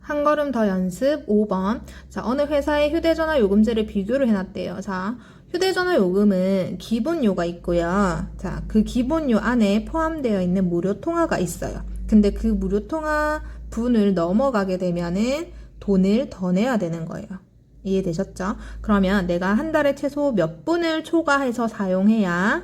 한 걸음 더 연습 5번. 자, 어느 회사의 휴대전화 요금제를 비교를 해놨대요. 자, 휴대전화 요금은 기본료가 있고요. 자, 그 기본료 안에 포함되어 있는 무료 통화가 있어요. 근데 그 무료 통화 분을 넘어가게 되면은 돈을 더 내야 되는 거예요. 이해되셨죠? 그러면 내가 한 달에 최소 몇 분을 초과해서 사용해야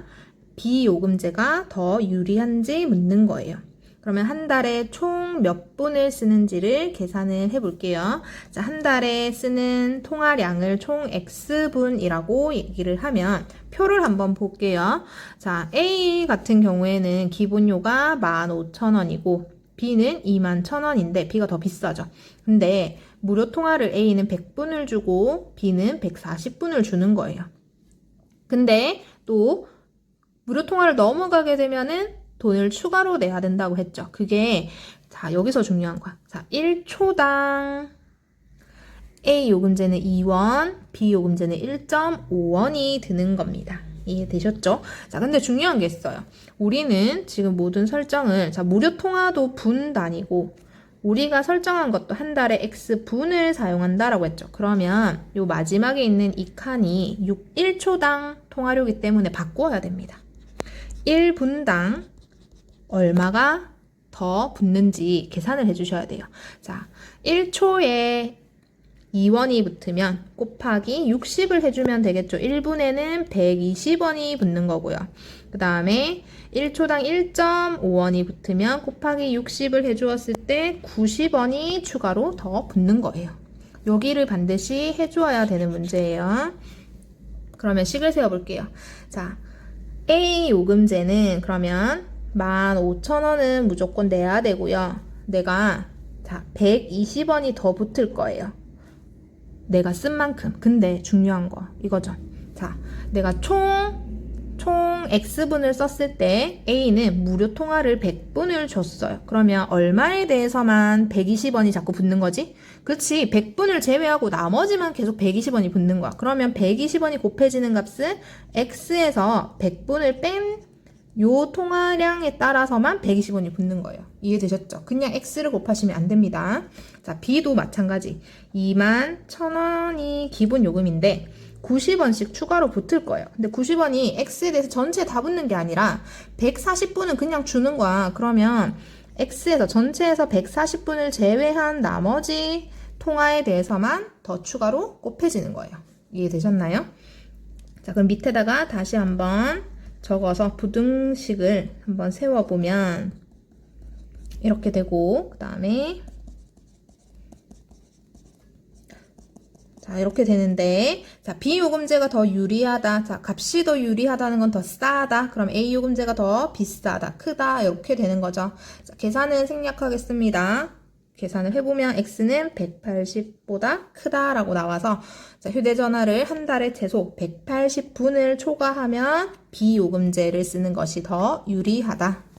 비요금제가 더 유리한지 묻는 거예요. 그러면 한 달에 총 몇 분을 쓰는지를 계산을 해볼게요. 자, 한 달에 쓰는 통화량을 총 X분이라고 얘기를 하면 표를 한번 볼게요. 자, A 같은 경우에는 기본료가 15,000원이고 B는 21,000원인데 B가 더 비싸죠. 근데 무료 통화를 A는 100분을 주고 B는 140분을 주는 거예요. 근데 또 무료 통화를 넘어가게 되면은 돈을 추가로 내야 된다고 했죠. 그게 자, 여기서 중요한 거야. 자, 1초당 A 요금제는 2원, B 요금제는 1.5원이 드는 겁니다. 이해되셨죠? 자, 근데 중요한 게 있어요. 우리는 지금 모든 설정을 자, 무료 통화도 분 단위고 우리가 설정한 것도 한 달에 X분을 사용한다라고 했죠. 그러면 요 마지막에 있는 이 칸이 1초당 통화료이기 때문에 바꾸어야 됩니다. 1분당 얼마가 더 붙는지 계산을 해주셔야 돼요. 자, 1초에 2원이 붙으면 곱하기 60을 해주면 되겠죠. 1분에는 120원이 붙는 거고요. 그 다음에 1초당 1.5원이 붙으면 곱하기 60을 해주었을 때 90원이 추가로 더 붙는 거예요. 여기를 반드시 해주어야 되는 문제예요. 그러면 식을 세워볼게요. 자, A 요금제는 그러면 15,000원은 무조건 내야 되고요. 내가 자 120원이 더 붙을 거예요. 내가 쓴 만큼. 근데 중요한 거 이거죠. 자, 내가 총 X분을 썼을 때 A는 무료 통화를 100분을 줬어요. 그러면 얼마에 대해서만 120원이 자꾸 붙는 거지? 그렇지. 100분을 제외하고 나머지만 계속 120원이 붙는 거야. 그러면 120원이 곱해지는 값은 X에서 100분을 뺀 요 통화량에 따라서만 120원이 붙는 거예요. 이해되셨죠? 그냥 X를 곱하시면 안 됩니다. 자, B도 마찬가지. 21,000원이 기본 요금인데 90원씩 추가로 붙을 거예요. 근데 90원이 X에 대해서 전체에 다 붙는 게 아니라 140분은 그냥 주는 거야. 그러면 X에서 전체에서 140분을 제외한 나머지 통화에 대해서만 더 추가로 곱해지는 거예요. 이해되셨나요? 자, 그럼 밑에다가 다시 한번 적어서 부등식을 한번 세워보면 이렇게 되고 그 다음에 자, 이렇게 되는데 자, B 요금제가 더 유리하다. 자, 값이 더 유리하다는 건 더 싸다. 그럼 A 요금제가 더 비싸다, 크다 이렇게 되는 거죠. 자, 계산은 생략하겠습니다. 계산을 해보면 X는 180보다 크다라고 나와서 자, 휴대전화를 한 달에 최소 180분을 초과하면 비요금제를 쓰는 것이 더 유리하다.